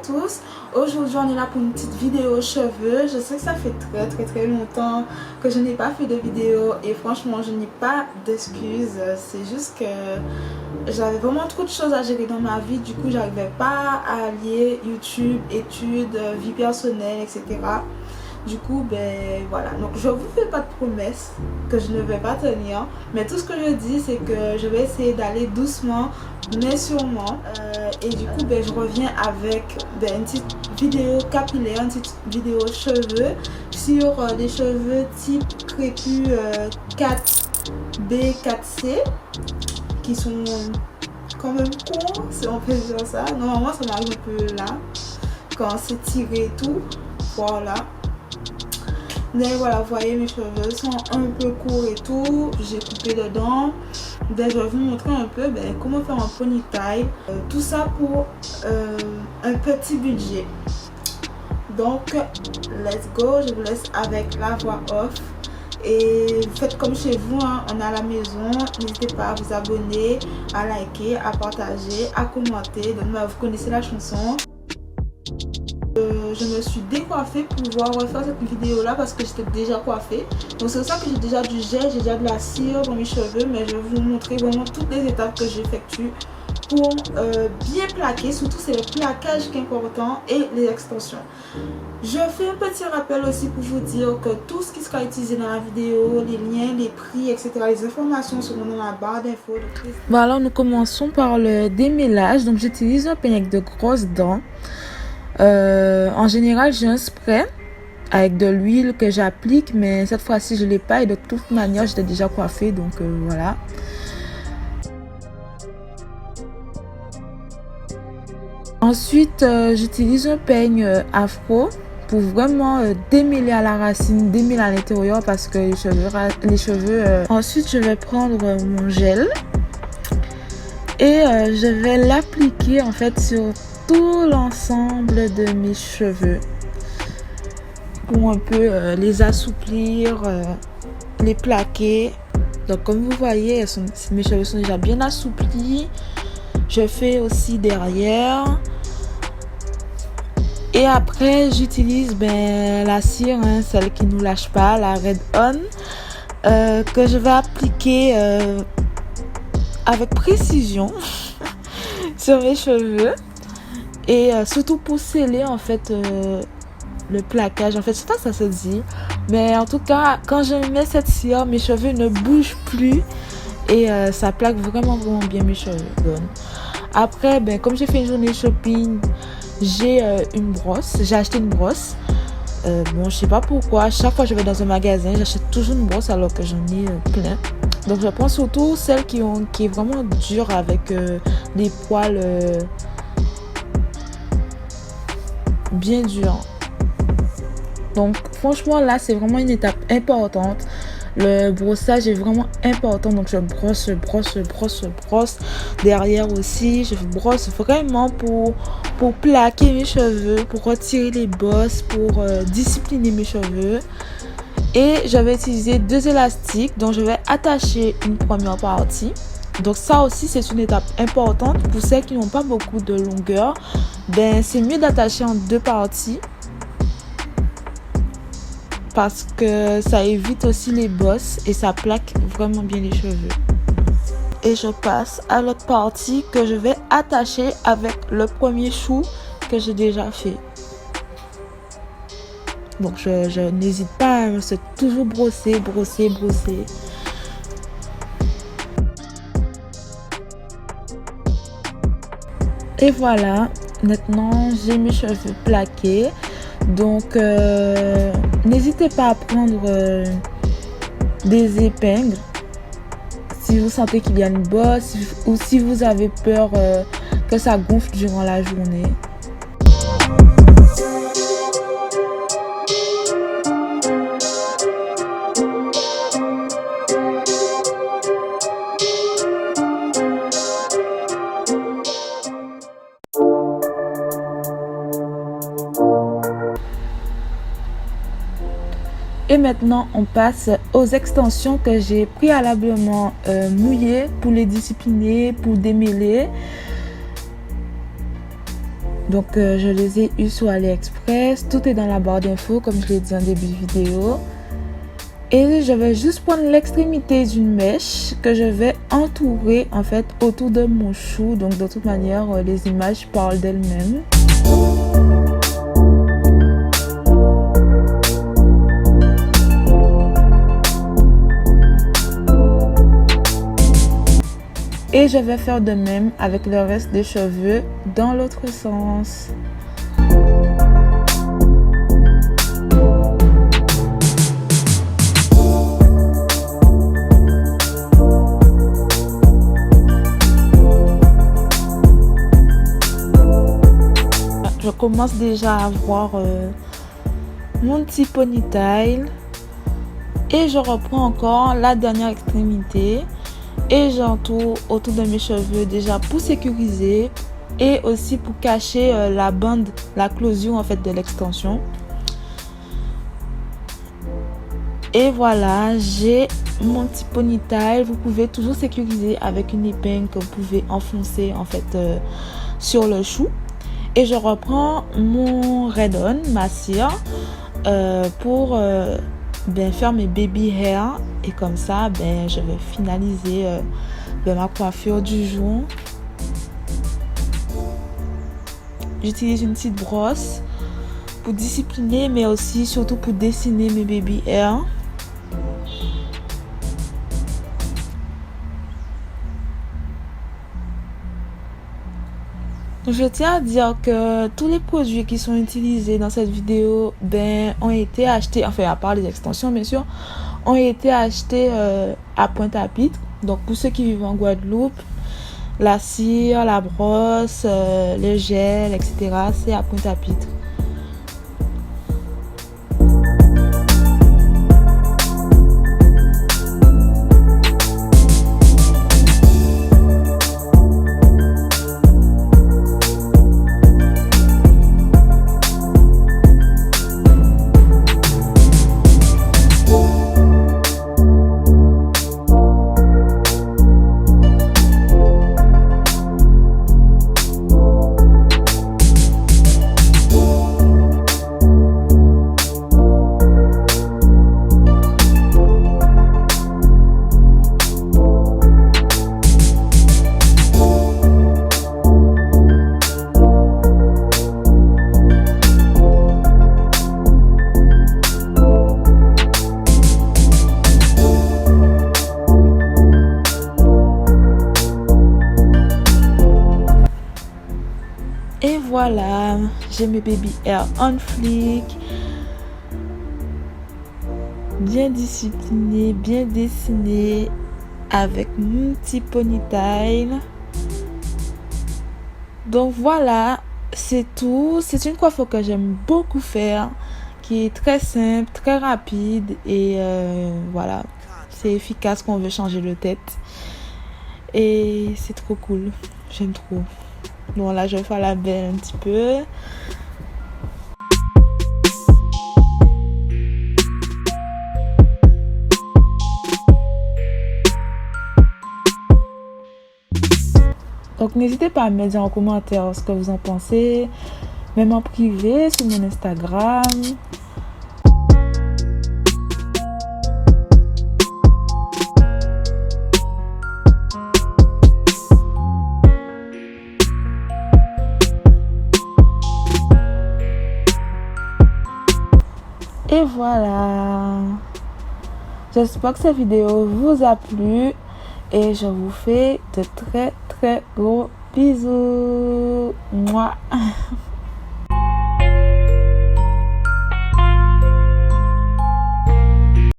tous, aujourd'hui on est là pour une petite vidéo cheveux. Je sais que ça fait très longtemps que je n'ai pas fait de vidéo et franchement je n'ai pas d'excuses. C'est juste que j'avais vraiment trop de choses à gérer dans ma vie, du coup j'arrivais pas à allier YouTube, études, vie personnelle, etc. Du coup, ben voilà, donc je vous fais pas de promesses que je ne vais pas tenir, mais tout ce que je dis c'est que je vais essayer d'aller doucement mais sûrement. Et du coup, ben, je reviens avec une petite vidéo capillaire, une petite vidéo cheveux sur des cheveux type crépus 4B, 4C qui sont quand même courts, si on peut dire ça. Normalement, ça m'arrive un peu là quand c'est tiré et tout. Voilà. Mais voilà, vous voyez, mes cheveux sont un peu courts et tout. J'ai coupé dedans. Ben, je vais vous montrer un peu comment faire un ponytail. Tout ça pour un petit budget. Donc, let's go. Je vous laisse avec la voix off. Et faites comme chez vous, hein, on est à la maison. N'hésitez pas à vous abonner, à liker, à partager, à commenter. Donc, vous connaissez la chanson. Je me suis décoiffée pour pouvoir refaire cette vidéo là parce que j'étais déjà coiffée. Donc c'est pour ça que j'ai déjà du gel, j'ai déjà de la cire dans mes cheveux. Mais je vais vous montrer vraiment toutes les étapes que j'effectue pour bien plaquer. Surtout c'est le plaquage qui est important et les extensions. Je fais un petit rappel aussi pour vous dire que tout ce qui sera utilisé dans la vidéo, les liens, les prix, etc. Les informations seront dans la barre d'infos. Bon, alors nous commençons par le démêlage. Donc j'utilise un peigne avec de grosses dents. En général j'ai un spray avec de l'huile que j'applique, mais cette fois-ci je l'ai pas et de toute manière j'étais déjà coiffée, donc voilà. Ensuite j'utilise un peigne afro pour vraiment démêler à la racine, démêler à l'intérieur parce que les cheveux Ensuite je vais prendre mon gel et je vais l'appliquer en fait sur tout l'ensemble de mes cheveux pour un peu les assouplir, les plaquer. Donc comme vous voyez, mes cheveux sont déjà bien assouplis. Je fais aussi derrière et après j'utilise la cire, hein, celle qui nous lâche pas, la Red On, que je vais appliquer avec précision sur mes cheveux. Et surtout pour sceller en fait le plaquage. En fait, je sais pas si ça se dit, mais en tout cas quand je mets cette cire, mes cheveux ne bougent plus et ça plaque vraiment bien mes cheveux. Bon. Après comme j'ai fait une journée shopping, j'ai une brosse, j'ai acheté une brosse. Bon, je sais pas pourquoi, chaque fois que je vais dans un magasin j'achète toujours une brosse alors que j'en ai plein. Donc je prends surtout celle qui est vraiment dure avec des poils bien dur. Donc franchement là c'est vraiment une étape importante. Le brossage est vraiment important, donc je brosse derrière aussi. Je brosse vraiment pour plaquer mes cheveux, pour retirer les bosses, pour discipliner mes cheveux. Et je vais utiliser 2 élastiques dont je vais attacher une première partie. Donc ça aussi c'est une étape importante pour celles qui n'ont pas beaucoup de longueur. C'est mieux d'attacher en 2 parties parce que ça évite aussi les bosses et ça plaque vraiment bien les cheveux. Et je passe à l'autre partie que je vais attacher avec le premier chou que j'ai déjà fait. Donc je n'hésite pas, c'est toujours brosser. Et voilà, maintenant j'ai mes cheveux plaqués. Donc n'hésitez pas à prendre des épingles si vous sentez qu'il y a une bosse ou si vous avez peur que ça gonfle durant la journée. Et maintenant on passe aux extensions que j'ai préalablement mouillées pour les discipliner, pour démêler. Donc je les ai eus sur AliExpress. Tout est dans la barre d'infos comme je l'ai dit en début de vidéo. Et je vais juste prendre l'extrémité d'une mèche que je vais entourer en fait autour de mon chou. Donc de toute manière les images parlent d'elles-mêmes. Et je vais faire de même avec le reste des cheveux dans l'autre sens. Je commence déjà à voir mon petit ponytail. Et je reprends encore la dernière extrémité. Et j'entoure autour de mes cheveux déjà pour sécuriser et aussi pour cacher la bande, la closure en fait de l'extension. Et voilà, j'ai mon petit ponytail. Vous pouvez toujours sécuriser avec une épingle que vous pouvez enfoncer en fait sur le chou. Et je reprends mon Red-On, ma cire, pour faire mes baby hair. Et comme ça, je vais finaliser ma coiffure du jour. J'utilise une petite brosse pour discipliner, mais aussi surtout pour dessiner mes baby hair. Je tiens à dire que tous les produits qui sont utilisés dans cette vidéo ont été achetés, enfin à part les extensions bien sûr, ont été achetés à Pointe-à-Pitre. Donc pour ceux qui vivent en Guadeloupe, la cire, la brosse, le gel, etc. c'est à Pointe-à-Pitre. Et voilà, j'ai mes baby hair on fleek, bien discipliné, bien dessiné, avec mon petit ponytail. Donc voilà, c'est tout. C'est une coiffure que j'aime beaucoup faire, qui est très simple, très rapide et voilà, c'est efficace quand on veut changer de tête. Et c'est trop cool, j'aime trop. Bon là je vais faire la belle un petit peu. Donc n'hésitez pas à me dire en commentaire ce que vous en pensez, même en privé sur mon Instagram. Et voilà, j'espère que cette vidéo vous a plu et je vous fais de très très gros bisous. Mouah.